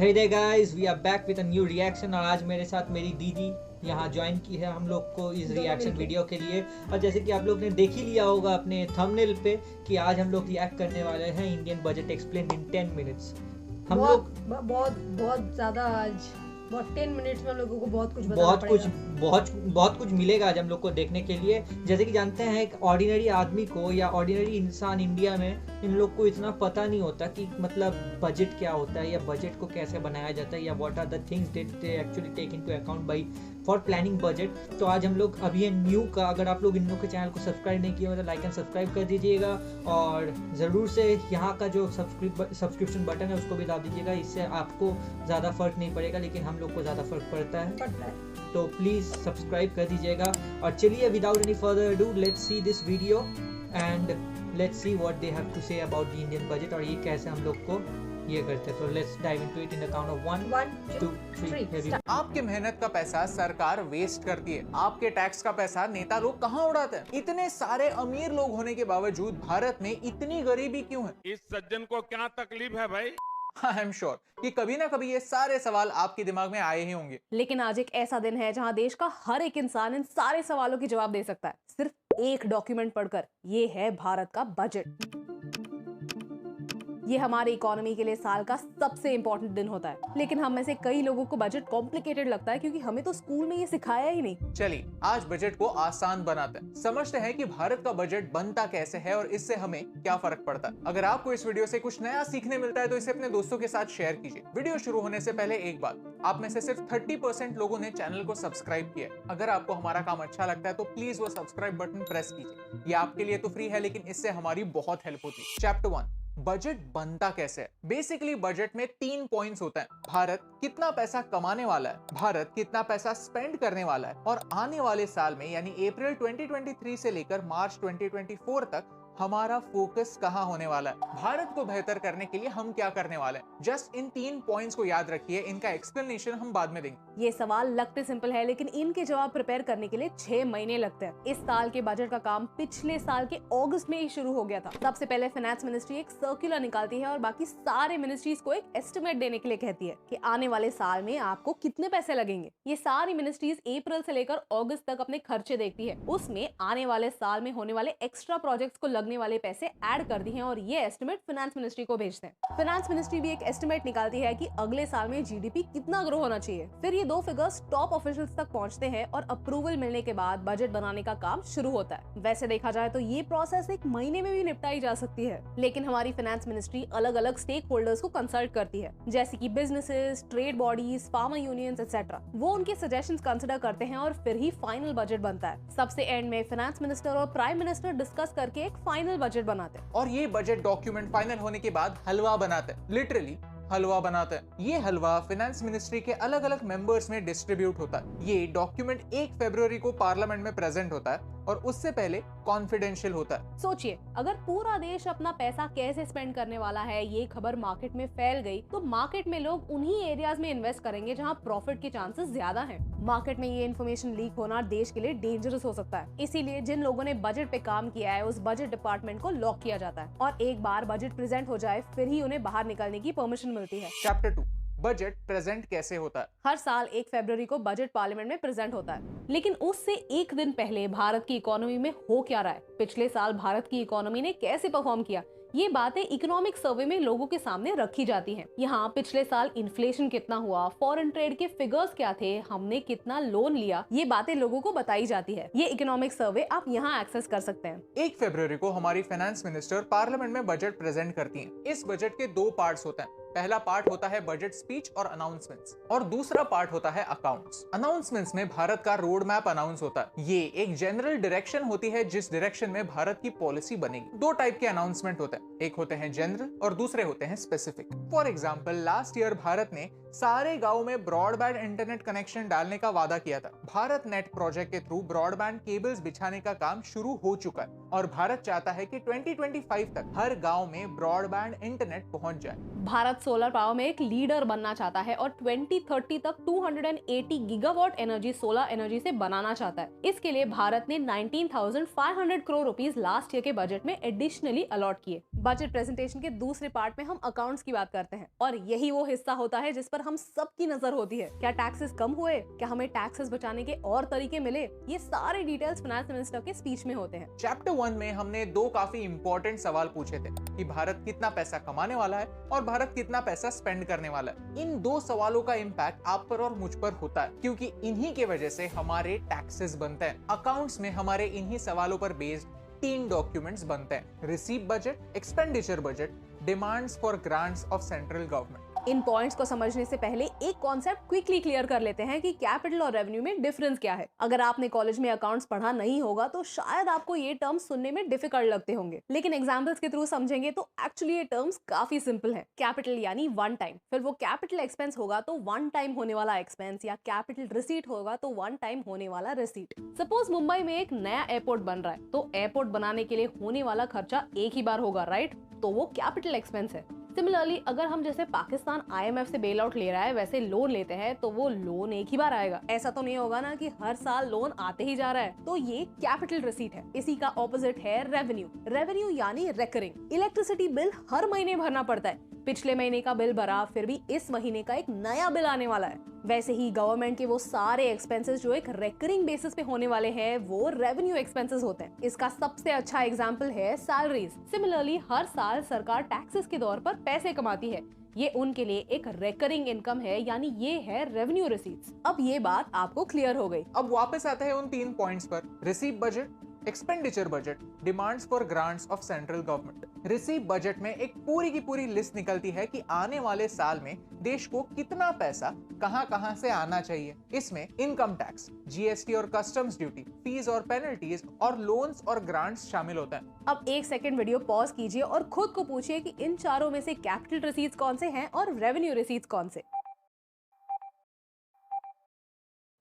Hey there guys, we are back with a new reaction और आज मेरे साथ मेरी दीदी यहाँ ज्वाइन की है हम लोग को इस रिएक्शन वीडियो के लिए। और जैसे कि आप लोग ने देख ही लिया होगा अपने थंबनेल पे कि आज हम लोग रिएक्ट करने वाले हैं Indian budget explain in 10 minutes. हम लोग बहुत ज़्यादा आज 10 मिनट्स में हम लोगों को बहुत कुछ मिलेगा आज हम लोग को देखने के लिए। जैसे कि जानते हैं एक ऑर्डिनरी आदमी को या ऑर्डिनरी इंसान इंडिया में इन लोग को इतना पता नहीं होता कि मतलब बजट क्या होता है या बजट को कैसे बनाया जाता है या what are the things that they actually take into account by for planning budget. तो आज हम लोग अभी न्यू का, अगर आप लोग इन लोग के चैनल को सब्सक्राइब नहीं किया हो तो लाइक एंड सब्सक्राइब कर दीजिएगा और ज़रूर से यहाँ का जो सब्सक्रिप्शन बटन है उसको भी दबा दीजिएगा। इससे आपको ज़्यादा फर्क नहीं पड़ेगा लेकिन हम लोग को ज़्यादा फर्क पड़ता है, तो प्लीज़ सब्सक्राइब कर दीजिएगा। और चलिए without any further ado let's see this video and let's see what they have to say about the Indian budget और ये कैसे हम लोग को ये करते हैं। तो let's dive into it in the count of 1 2 3। आपके मेहनत का पैसा सरकार वेस्ट करती है, आपके टैक्स का पैसा नेता लोग कहाँ उड़ाते हैं? इतने सारे अमीर लोग होने के बावजूद भारत में इतनी गरीबी क्यों है? इस सज्जन को क्या तकलीफ है भाई? आई एम श्योर कि कभी ना कभी ये सारे सवाल आपके दिमाग में आए ही होंगे। लेकिन आज एक ऐसा दिन है जहां देश का हर एक इंसान इन सारे सवालों के जवाब दे सकता है सिर्फ एक डॉक्यूमेंट पढ़कर। ये है भारत का बजट। ये हमारी इकोनॉमी के लिए साल का सबसे इंपॉर्टेंट दिन होता है, लेकिन हम में से कई लोगों को बजट कॉम्प्लिकेटेड लगता है क्योंकि हमें तो स्कूल में ये सिखाया ही नहीं। चलिए आज बजट को आसान बनाते हैं, समझते हैं कि भारत का बजट बनता कैसे है और इससे हमें क्या फर्क पड़ता है। अगर आपको इस वीडियो से कुछ नया सीखने मिलता है तो इसे अपने दोस्तों के साथ शेयर कीजिए। वीडियो शुरू होने से पहले एक बात, आप में से सिर्फ 30% लोगों ने चैनल को सब्सक्राइब किया है। अगर आपको हमारा काम अच्छा लगता है तो प्लीज वो सब्सक्राइब बटन प्रेस कीजिए। ये आपके लिए तो फ्री है लेकिन इससे हमारी बहुत हेल्प होती है। चैप्टर 1, बजट बनता कैसे है। बेसिकली बजट में 3 पॉइंट्स होते हैं। भारत कितना पैसा कमाने वाला है, भारत कितना पैसा स्पेंड करने वाला है और आने वाले साल में यानी अप्रैल 2023 से लेकर मार्च 2024 तक हमारा फोकस कहां होने वाला है। भारत को बेहतर करने के लिए हम क्या करने वाले हैं। जस्ट इन 3 पॉइंट्स को याद रखिए, इनका एक्सप्लेनेशन हम बाद में देंगे। ये सवाल लगते सिंपल है लेकिन इनके जवाब प्रिपेयर करने के लिए 6 महीने लगते हैं। इस साल के बजट का काम पिछले साल के अगस्त में ही शुरू हो गया था। सबसे पहले फाइनेंस मिनिस्ट्री एक सर्कुलर निकालती है और बाकी सारे मिनिस्ट्रीज को एक एस्टिमेट देने के लिए कहती है कि आने वाले साल में आपको कितने पैसे लगेंगे। ये सारी मिनिस्ट्रीज अप्रैल से लेकर अगस्त तक अपने खर्चे देखती है, उसमें आने वाले साल में होने वाले एक्स्ट्रा प्रोजेक्ट्स को लगने वाले पैसे ऐड कर दिए हैं और ये एस्टिमेट फाइनेंस मिनिस्ट्री को भेजते हैं। फाइनेंस मिनिस्ट्री भी एक एस्टिमेट निकालती है कि अगले साल में जीडीपी कितना ग्रो होना चाहिए। फिर ये 2 फिगर्स टॉप ऑफिशियल्स तक पहुंचते हैं और अप्रूवल मिलने के बाद बजट बनाने का काम शुरू होता है। वैसे देखा जाए तो ये प्रोसेस 1 महीने में भी निपटाई जा सकती है, लेकिन हमारी फाइनेंस मिनिस्ट्री अलग अलग स्टेक होल्डर्स को कंसल्ट करती है, जैसे कि businesses, trade bodies, farmer unions etcetera. वो उनके सजेशंस कंसिडर करते हैं और फिर ही फाइनल बजट बनता है। सबसे एंड में फाइनेंस मिनिस्टर और प्राइम मिनिस्टर डिस्कस करके एक फाइनल बजट बनाते हैं और ये बजट डॉक्यूमेंट फाइनल होने के बाद हलवा बनाते हैं, लिटरली हलवा बनाते हैं। ये हलवा फाइनेंस मिनिस्ट्री के अलग अलग मेंबर्स में डिस्ट्रीब्यूट होता है। ये डॉक्यूमेंट 1 फरवरी को पार्लियामेंट में प्रेजेंट होता है और उससे पहले कॉन्फिडेंशियल होता है। सोचिए, अगर पूरा देश अपना पैसा कैसे स्पेंड करने वाला है ये खबर मार्केट में फैल गई तो मार्केट में लोग उन्हीं एरियाज में इन्वेस्ट करेंगे जहां प्रॉफिट के चांसेस ज्यादा हैं। मार्केट में ये इन्फॉर्मेशन लीक होना देश के लिए डेंजरस हो सकता है, इसीलिए जिन लोगों ने बजट पे काम किया है उस बजट डिपार्टमेंट को लॉक किया जाता है और एक बार बजट प्रेजेंट हो जाए फिर ही उन्हें बाहर निकलने की परमिशन मिलती है। चैप्टर 2, बजट प्रेजेंट कैसे होता है। हर साल 1 फरवरी को बजट पार्लियामेंट में प्रेजेंट होता है, लेकिन उससे एक दिन पहले भारत की इकोनॉमी में हो क्या रहा है, पिछले साल भारत की इकोनॉमी ने कैसे परफॉर्म किया, ये बातें इकोनॉमिक सर्वे में लोगों के सामने रखी जाती हैं। यहाँ पिछले साल इन्फ्लेशन कितना हुआ, फॉरेन ट्रेड के फिगर्स क्या थे, हमने कितना लोन लिया, ये बातें लोगों को बताई जाती है। ये इकोनॉमिक सर्वे आप यहाँ एक्सेस कर सकते हैं। 1 फरवरी को हमारी फाइनेंस मिनिस्टर पार्लियामेंट में बजट प्रेजेंट करती हैं। इस बजट के 2 पार्ट्स होते हैं। पहला पार्ट होता है बजट स्पीच और अनाउंसमेंट्स और दूसरा पार्ट होता है अकाउंट्स। अनाउंसमेंट्स में भारत का रोड मैप अनाउंस होता है। ये एक जनरल डायरेक्शन होती है जिस डायरेक्शन में भारत की पॉलिसी बनेगी। 2 टाइप के अनाउंसमेंट होते हैं, एक होते हैं जनरल और दूसरे होते हैं specific. For example last year Bharat ने सारे गाँव में ब्रॉडबैंड इंटरनेट कनेक्शन डालने का वादा किया था। भारत नेट प्रोजेक्ट के थ्रू ब्रॉडबैंड केबल्स बिछाने का काम शुरू हो चुका है और भारत चाहता है कि 2025 तक हर गाँव में ब्रॉडबैंड इंटरनेट पहुंच जाए। भारत सोलर पावर में एक लीडर बनना चाहता है और 2030 तक 280 गीगावाट एनर्जी सोलर एनर्जी से बनाना चाहता है। इसके लिए भारत ने 19,500 करोड़ रुपीस लास्ट ईयर के बजट में एडिशनली अलॉट किए। बजट प्रेजेंटेशन के दूसरे पार्ट में हम अकाउंट्स की बात करते हैं और यही वो हिस्सा होता है जिस पर हम सबकी नजर होती है। क्या टैक्सेस कम हुए, क्या हमें टैक्सेस बचाने के और तरीके मिले, ये सारे डिटेल्स फाइनेंस मिनिस्टर के स्पीच में होते हैं। चैप्टर 1 में हमने दो काफी इंपॉर्टेंट सवाल पूछे थे कि भारत कितना पैसा कमाने वाला है और भारत कितना पैसा स्पेंड करने वाला है। इन दो सवालों का इम्पैक्ट आप पर और मुझ पर होता है क्योंकि इन्हीं के वजह से हमारे टैक्सेस बनते हैं। अकाउंट्स में हमारे इन्हीं सवालों पर बेस्ड 3 डॉक्यूमेंट्स बनते हैं: receive budget, expenditure budget, demands for grants of central government. In points को समझने से पहले एक कॉन्सेप्ट क्विकली क्लियर कर लेते हैं कि कैपिटल और रेवेन्यू में डिफरेंस क्या है। अगर आपने कॉलेज में अकाउंट्स पढ़ा नहीं होगा तो शायद आपको ये टर्म्स सुनने में डिफिकल्ट लगते होंगे, लेकिन एग्जांपल्स के थ्रू समझेंगे तो एक्चुअली ये टर्म्स काफी सिंपल है। कैपिटल यानी वन टाइम, फिर वो कैपिटल एक्सपेंस होगा तो वन टाइम होने वाला एक्सपेंस, या कैपिटल रिसीट होगा तो वन टाइम होने वाला रिसीट। सपोज मुंबई में एक नया एयरपोर्ट बन रहा है तो एयरपोर्ट बनाने के लिए होने वाला खर्चा एक ही बार होगा, राइट? तो वो कैपिटल एक्सपेंस है। सिमिलरली अगर हम जैसे पाकिस्तान IMF से बेल आउट ले रहा है वैसे लोन लेते हैं तो वो लोन एक ही बार आएगा। ऐसा तो नहीं होगा ना कि हर साल लोन आते ही जा रहा है। तो ये कैपिटल रिसीट है। इसी का ऑपोजिट है रेवेन्यू। रेवेन्यू यानी रेकरिंग। इलेक्ट्रिसिटी बिल हर महीने भरना पड़ता है। पिछले महीने का बिल भरा, फिर भी इस महीने का एक नया बिल आने वाला है। वैसे ही गवर्नमेंट के वो सारे एक्सपेंसेस जो एक रेकरिंग बेसिस पे होने वाले हैं वो रेवेन्यू एक्सपेंसेस होते हैं। इसका सबसे अच्छा एग्जांपल है सैलरीज। सिमिलरली हर साल सरकार टैक्सेस के तौर पर पैसे कमाती है। ये उनके लिए एक रेकरिंग इनकम है, यानी ये है रेवेन्यू रिसीट्स। अब ये बात आपको क्लियर हो गई। अब वापस आते हैं उन 3 पॉइंट्स पर: receive budget, expenditure budget, demands for grants of central government. Receive budget में एक पूरी की पूरी लिस्ट निकलती है कि आने वाले साल में देश को कितना पैसा कहां से आना चाहिए। इसमें इनकम टैक्स, GST और कस्टम्स ड्यूटी, फीस और पेनल्टीज और लोन्स और ग्रांट्स शामिल होते हैं। अब एक सेकंड वीडियो पॉज कीजिए और खुद को पूछिए कि इन चारों में से कैपिटल रिसीट्स कौन से हैं और रेवेन्यू रिसीट्स कौन से।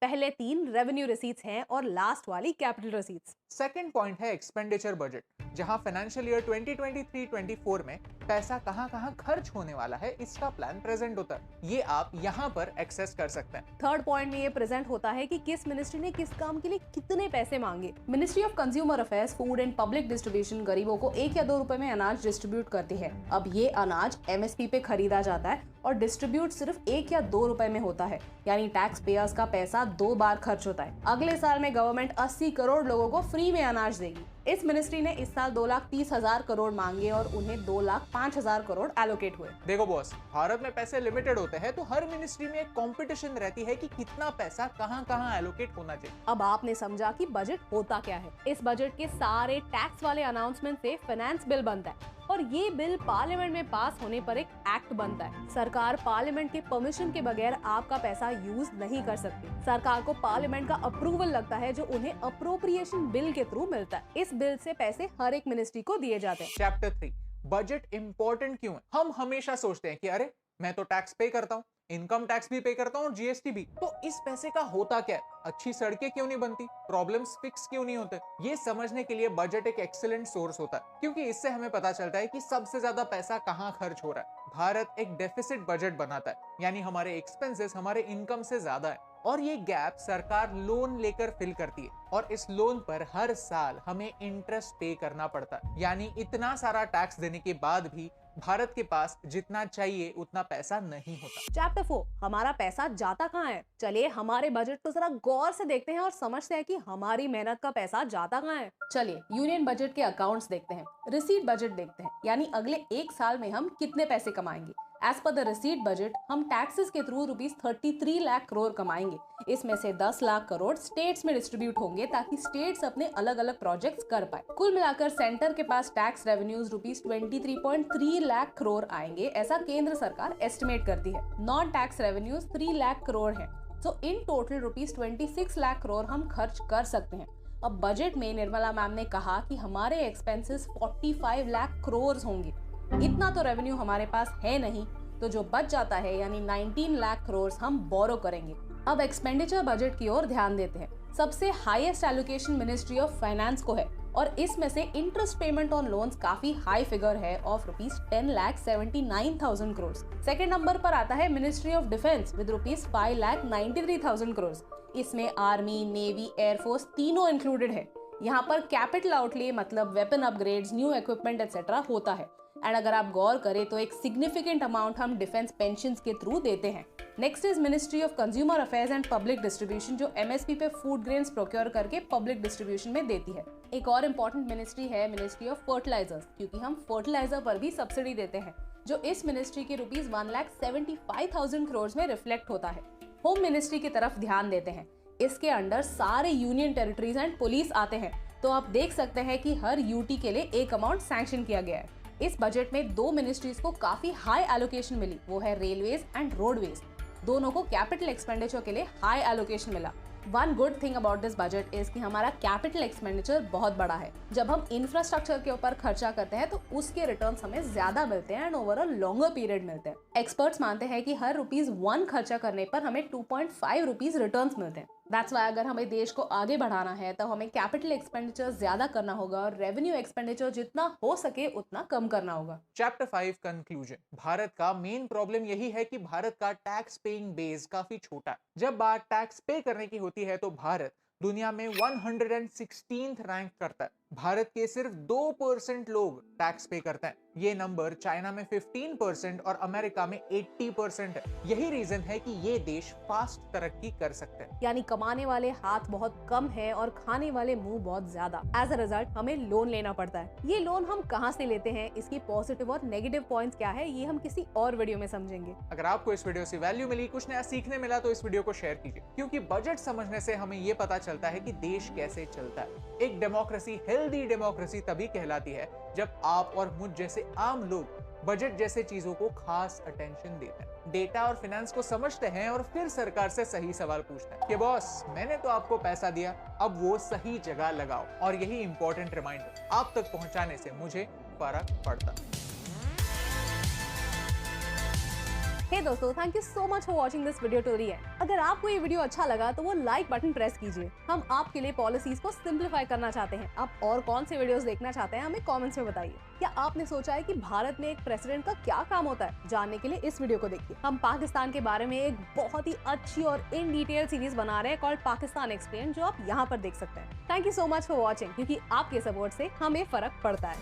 पहले 3 रेवेन्यू रिसीट्स हैं और लास्ट वाली कैपिटल रिसीट्स। सेकंड पॉइंट है एक्सपेंडिचर बजट, जहां फाइनेंशियल ईयर 2023-24 में पैसा कहां खर्च होने वाला है इसका प्लान प्रेजेंट होता है। ये आप यहां पर एक्सेस कर सकते हैं। थर्ड पॉइंट में ये प्रेजेंट होता है कि किस मिनिस्ट्री ने किस काम के लिए कितने पैसे मांगे। Ministry of consumer affairs, food and public distribution गरीबों को 1 या 2 रुपए में अनाज डिस्ट्रीब्यूट करती है। अब ये अनाज MSP पे खरीदा जाता है और डिस्ट्रीब्यूट सिर्फ 1 या 2 रुपए में होता है, यानी टैक्स पेयर्स का पैसा 2 बार खर्च होता है। अगले साल में गवर्नमेंट 80 करोड़ लोगों को फ्री में अनाज देगी। इस मिनिस्ट्री ने इस साल 2,30,000 करोड़ मांगे और उन्हें 2,05,000 करोड़ एलोकेट हुए। देखो बॉस, भारत में पैसे लिमिटेड होते हैं तो हर मिनिस्ट्री में एक कंपटीशन रहती है कि कितना पैसा कहां एलोकेट होना चाहिए। अब आपने समझा कि बजट होता क्या है। इस बजट के सारे टैक्स वाले अनाउंसमेंट से फाइनेंस बिल बनता है और ये बिल पार्लियामेंट में पास होने पर एक एक्ट बनता है। सरकार पार्लियामेंट के परमिशन के बगैर आपका पैसा यूज नहीं कर सकती। सरकार को पार्लियामेंट का अप्रूवल लगता है जो उन्हें अप्रोप्रिएशन बिल के थ्रू मिलता है। इस बिल से पैसे हर एक मिनिस्ट्री को दिए जाते हैं। चैप्टर 3, बजट इंपॉर्टेंट क्यों है? हम हमेशा सोचते हैं कि अरे मैं तो टैक्स पे करता हूँ, इनकम टैक्स भी पे करता हूँ और GST भी, तो इस पैसे का होता क्या है? अच्छी सड़कें क्यों नहीं बनती? प्रॉब्लम्स फिक्स क्यों नहीं होते? ये समझने के लिए बजट एक एक्सीलेंट सोर्स होता है, क्योंकि इससे हमें पता चलता है कि सबसे ज्यादा पैसा कहाँ खर्च हो रहा है। भारत एक डेफिसिट बजट बनाता है, यानी हमारे एक्सपेंसेस हमारे इनकम से ज्यादा है और ये गैप सरकार लोन लेकर फिल करती है और इस लोन पर हर साल हमें इंटरेस्ट पे करना पड़ता है। यानी इतना सारा टैक्स देने के बाद भी भारत के पास जितना चाहिए उतना पैसा नहीं होता। चैप्टर 4, हमारा पैसा जाता कहाँ है? चलिए हमारे बजट को जरा गौर से देखते हैं और समझते हैं कि हमारी मेहनत का पैसा जाता कहाँ है। चलिए यूनियन बजट के अकाउंट्स देखते हैं, रिसीट बजट देखते हैं, यानी अगले 1 साल में हम कितने पैसे कमाएंगे। As per the receipt budget हम टैक्सेस के थ्रू ₹33 लाख करोड़ कमाएंगे। इसमें से 10 लाख करोड़ स्टेट्स में डिस्ट्रीब्यूट होंगे ताकि स्टेट्स अपने अलग अलग प्रोजेक्ट्स कर पाए। कुल मिलाकर सेंटर के पास टैक्स रेवेन्यूज ₹23.3 लाख करोड़ आएंगे, ऐसा केंद्र सरकार एस्टिमेट करती है। Non tax revenues 3 lakh crore है। सो इन टोटल ₹26 लाख करोड़ हम खर्च कर सकते हैं। अब बजट में निर्मला मैम ने कहा कि हमारे एक्सपेंसेस 45 लाख करोड़ होंगे। इतना तो रेवेन्यू हमारे पास है नहीं, तो जो बच जाता है यानी 19 लाख करोड़ हम बोरो करेंगे। अब एक्सपेंडिचर बजट की ओर ध्यान देते हैं। सबसे highest allocation ministry of finance को है और इसमें से इंटरेस्ट पेमेंट ऑन लोन्स काफी हाई फिगर है ऑफ ₹10,79,000 करोड़। सेकंड नंबर पर आता है ministry of defence with ₹5,93,000 crore. इसमें आर्मी, नेवी, एयरफोर्स तीनों इंक्लूडेड है। यहाँ पर कैपिटल आउटले मतलब weapon upgrades, new equipment etcetera होता है। एंड अगर आप गौर करें तो एक सिग्निफिकेंट अमाउंट हम डिफेंस पेंशन्स के थ्रू देते हैं। Next is ministry of consumer affairs and public distribution, जो एमएसपी पे फूड ग्रेन्स प्रोक्योर करके पब्लिक डिस्ट्रीब्यूशन में देती है। एक और इम्पोर्टेंट मिनिस्ट्री है मिनिस्ट्री ऑफ फर्टिलाइजर्स, क्योंकि हम फर्टिलाइजर पर भी सब्सिडी देते हैं, जो इस मिनिस्ट्री के ₹1,75,000 करोड़ में रिफ्लेक्ट होता है। होम मिनिस्ट्री की तरफ ध्यान देते हैं, इसके अंडर सारे यूनियन टेरिटरीज एंड पुलिस आते हैं। तो आप देख सकते हैं कि हर यूटी के लिए एक अमाउंट सैंक्शन किया गया है। इस बजट में दो मिनिस्ट्रीज को काफी हाई एलोकेशन मिली, वो है रेलवेज एंड रोडवेज। दोनों को कैपिटल एक्सपेंडिचर के लिए हाई एलोकेशन मिला। One good thing about this budget is कि हमारा कैपिटल एक्सपेंडिचर बहुत बड़ा है। जब हम इंफ्रास्ट्रक्चर के ऊपर खर्चा करते हैं तो उसके रिटर्न्स हमें ज्यादा मिलते हैं and over a longer period मिलते हैं। एक्सपर्ट्स मानते हैं कि हर ₹1 खर्चा करने पर हमें ₹2.5 रिटर्न्स मिलते हैं। दैट्स वाई अगर हमें देश को आगे बढ़ाना है तो हमें कैपिटल एक्सपेंडिचर ज्यादा करना होगा और रेवेन्यू एक्सपेंडिचर जितना हो सके उतना कम करना होगा। Chapter 5 conclusion. भारत का मेन प्रॉब्लम यही है कि भारत का टैक्स पेइंग बेस काफी छोटा है। जब बात टैक्स पे करने की होती है तो भारत दुनिया में 116th रैंक करता है। भारत के सिर्फ 2% लोग टैक्स पे करते हैं। ये नंबर चाइना में 15% और अमेरिका में 80% है। यही रीजन है कि ये देश फास्ट तरक्की कर सकते हैं। यानी कमाने वाले हाथ बहुत कम है और खाने वाले मुंह बहुत ज्यादा। एज अ रिजल्ट हमें लोन लेना पड़ता है। ये लोन हम कहाँ से लेते हैं, इसकी पॉजिटिव और नेगेटिव पॉइंट्स क्या है, ये हम किसी और वीडियो में समझेंगे। अगर आपको इस वीडियो से वैल्यू मिली, कुछ नया सीखने मिला, तो इस वीडियो को शेयर कीजिए, क्योंकि बजट समझने से हमें ये पता चलता है कि देश कैसे चलता है। एक डेमोक्रेसी हेल्दी डेमोक्रेसी तभी कहलाती है जब आप और मुझ जैसे आम लोग बजट जैसे चीजों को खास अटेंशन देते हैं, डेटा और फाइनेंस को समझते हैं और फिर सरकार से सही सवाल पूछते हैं कि बॉस मैंने तो आपको पैसा दिया, अब वो सही जगह लगाओ। और यही इंपॉर्टेंट रिमाइंडर आप तक पहुंचाने से मुझे फर्क पड़ता है। हे दोस्तों, thank you so much for watching this video to the end. अगर आपको ये वीडियो अच्छा लगा तो वो लाइक बटन प्रेस कीजिए। हम आपके लिए पॉलिसीज को सिंप्लीफाई करना चाहते हैं। आप और कौन से वीडियोस देखना चाहते हैं हमें कमेंट्स में बताइए। क्या आपने सोचा है कि भारत में एक प्रेसिडेंट का क्या काम होता है? जानने के लिए इस वीडियो को देखिए। हम पाकिस्तान के बारे में एक बहुत ही अच्छी और इन डिटेल सीरीज बना रहे हैं कॉल्ड पाकिस्तान एक्सप्लेन, जो आप यहाँ पर देख सकते हैं। Thank you so much for watching, क्योंकि आपके सपोर्ट से हमें फर्क पड़ता है।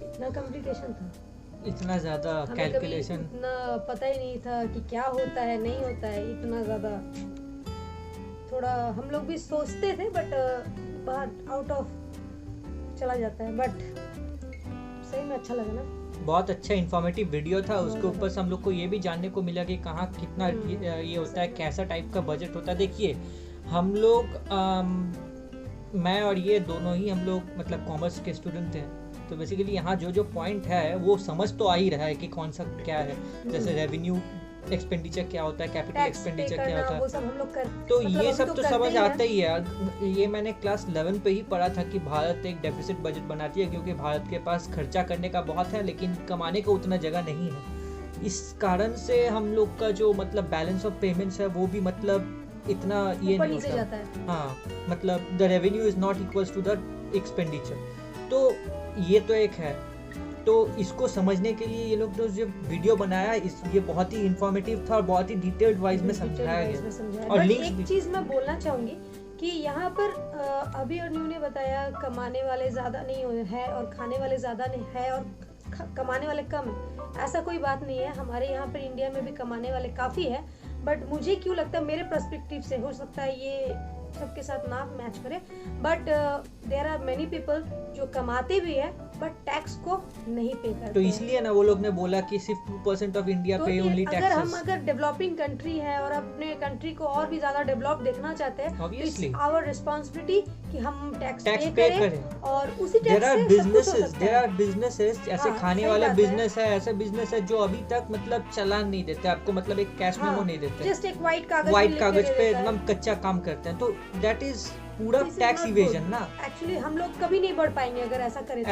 इतना कॉम्प्लिकेशन था, इतना ज्यादा हमें कभी कैलकुलेशन। इतना पता ही नहीं था कि क्या होता है नहीं होता है। इतना ज़्यादा थोड़ा हम लोग भी सोचते थे, बट बाहर आउट ऑफ चला जाता है। बट सही में अच्छा लगा ना, बहुत अच्छा इंफॉर्मेटिव वीडियो था। उसके ऊपर से हम लोग को ये भी जानने को मिला कि कहाँ कितना ये होता है, कैसा टाइप का बजट होता है। देखिए हम लोग मैं और ये दोनों ही हम लोग मतलब कॉमर्स के स्टूडेंट हैं, तो बेसिकली यहाँ जो जो पॉइंट है वो समझ तो आ ही रहा है कि कौन सा क्या है। जैसे रेवेन्यू एक्सपेंडिचर क्या होता है, कैपिटल टैक्स पे एक्सपेंडिचर क्या करना होता वो है, सब हम लोग कर तो मतलब ये हम सब लोग तो करते समझ ही हैं। आता ही है। ये मैंने क्लास 11 पे ही पढ़ा था कि भारत एक डेफिसिट बजट बनाती है, क्योंकि भारत के पास खर्चा करने का बहुत है लेकिन कमाने का उतना जगह नहीं है। इस कारण से हम लोग का जो मतलब बैलेंस ऑफ पेमेंट्स है वो भी मतलब इतना ये ऊपर नहीं नीचे होता। जाता है। हाँ, मतलब the revenue is not equals to the expenditure. तो ये तो एक है। तो इसको समझने के लिए ये लोग जो वीडियो बनाया ये बहुत ही इंफॉर्मेटिव था और बहुत ही डिटेल्ड वाइज में समझाया गया। और बट लिंक्स एक भी। चीज मैं बोलना चाहूंगी कि यहाँ पर अभी अनु ने बताया कमाने वाले ज्यादा नहीं है और खाने वाले ज्यादा नहीं है और कमाने वाले कम है। ऐसा कोई बात नहीं है। हमारे यहाँ पर इंडिया में भी कमाने वाले काफी है। बट मुझे क्यों लगता है, मेरे पर्सपेक्टिव से, हो सकता है ये सबके साथ ना मैच करे, but there are many people जो कमाते भी है बट टैक्स को नहीं पे करते। तो इसलिए ना वो लोग ने बोला कि सिर्फ 2% ऑफ इंडिया तो पे ओनली अगर हम टैक्सेस। अगर डेवलपिंग कंट्री है और अपने कंट्री को और भी ज्यादा डेवलप देखना चाहते हैं, Obviously. आवर रिस्पांसिबिलिटी कि हम टैक्स टैक्स पे पे करें करें। और उसी देयर टैक्स आर से सब कुछ हो बिजनेसेस सकता है। ऐसे हाँ, खाने सही वाला बात है। बिजनेस है, ऐसे बिजनेस है जो अभी तक मतलब चालान नहीं देते आपको, मतलब एक कैश मेमो नहीं देते, जस्ट एक व्हाइट कागज व्हाइट पे कागज लिख के पे दे देता है। एकदम कच्चा काम करते हैं। तो दैट इज पूरा टैक्स इवेजन ना। एक्चुअली हम लोग कभी नहीं बढ़ पाएंगे अगर ऐसा करें तो।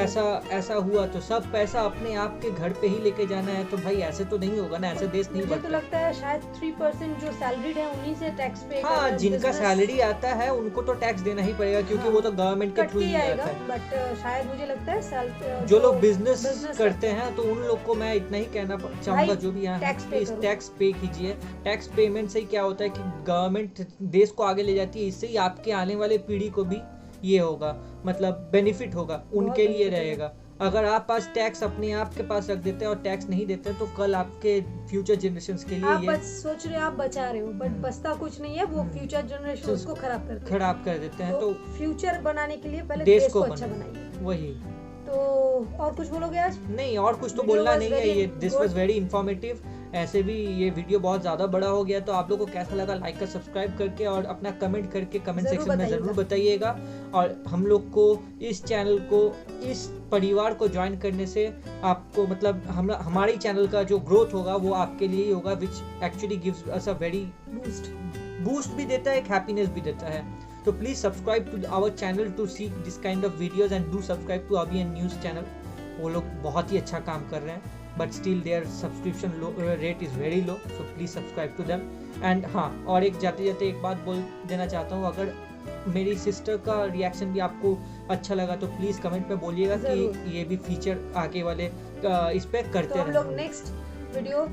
ऐसा हुआ तो सब पैसा अपने आप के घर पे ही लेके जाना है, तो भाई ऐसे तो नहीं होगा ना, ऐसे देश नहीं मुझे तो बढ़ता। लगता है शायद 3% जो सैलरीड है उन्हीं से टैक्स पे हाँ, जिनका सैलरी आता है उनको तो टैक्स देना ही पड़ेगा, क्योंकि वो तो गवर्नमेंट के कट थ्रू के ही आएगा। आता है। बट शायद मुझे लगता है जो लोग बिजनेस करते हैं तो उन लोग को मैं इतना ही कहना चाहूंगा, भाई, जो भी यहाँ टैक्स पे प्लीज करो। टैक्स पे कीजिए। टैक्स पेमेंट से ही क्या होता है कि गवर्नमेंट देश को आगे ले जाती है, इससे ही आपके आने वाले पीढ़ी को भी ये होगा, मतलब बेनिफिट होगा, उनके लिए benefit रहेगा। अगर आप आज टैक्स अपने आप के पास रख देते हैं और टैक्स नहीं देते हैं, तो कल आपके फ्यूचर जनरेशंस के लिए आप ये सोच रहे हो आप बचा रहे हो, बट बचता कुछ नहीं है, वो फ्यूचर जनरेशन उसको खराब करते हैं। खराब कर देते हैं। तो फ्यूचर बनाने के लिए पहले देश देश को को अच्छा बनाइए। वही तो और कुछ बोलोगे आज? नहीं, और कुछ तो Video बोलना was नहीं है। very ये this was good. Very informative. ऐसे भी ये वीडियो बहुत ज़्यादा बड़ा हो गया, तो आप लोगों को कैसा लगा लाइक कर सब्सक्राइब करके और अपना कमेंट करके कमेंट जरूर सेक्शन में बताइएगा। ज़रूर बताइएगा। और हम लोग को इस चैनल को, इस परिवार को ज्वाइन करने से आपको मतलब हमारे चैनल का जो ग्रोथ होगा वो आपके लिए ही होगा, which actually gives us a very boost भी देता है, एक हैप्पीनेस भी देता है। तो please subscribe to our channel to see this kind of videos and do subscribe to ABN news channel. वो लोग बहुत ही अच्छा काम कर रहे हैं, but still their subscription rate is very low, so please subscribe to them. And हाँ, और एक जाते जाते एक बात बोल देना चाहता हूँ, अगर मेरी सिस्टर का रिएक्शन भी आपको अच्छा लगा तो प्लीज़ कमेंट में बोलिएगा कि ये भी फीचर आगे वाले इस पे करते तो हम लोग रहें, नेक्स्ट वीडियो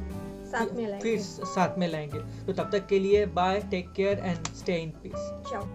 साथ में फिर लाएंगे। साथ में लाएंगे। तो तब तक के लिए bye, take care and stay in peace. चाओ।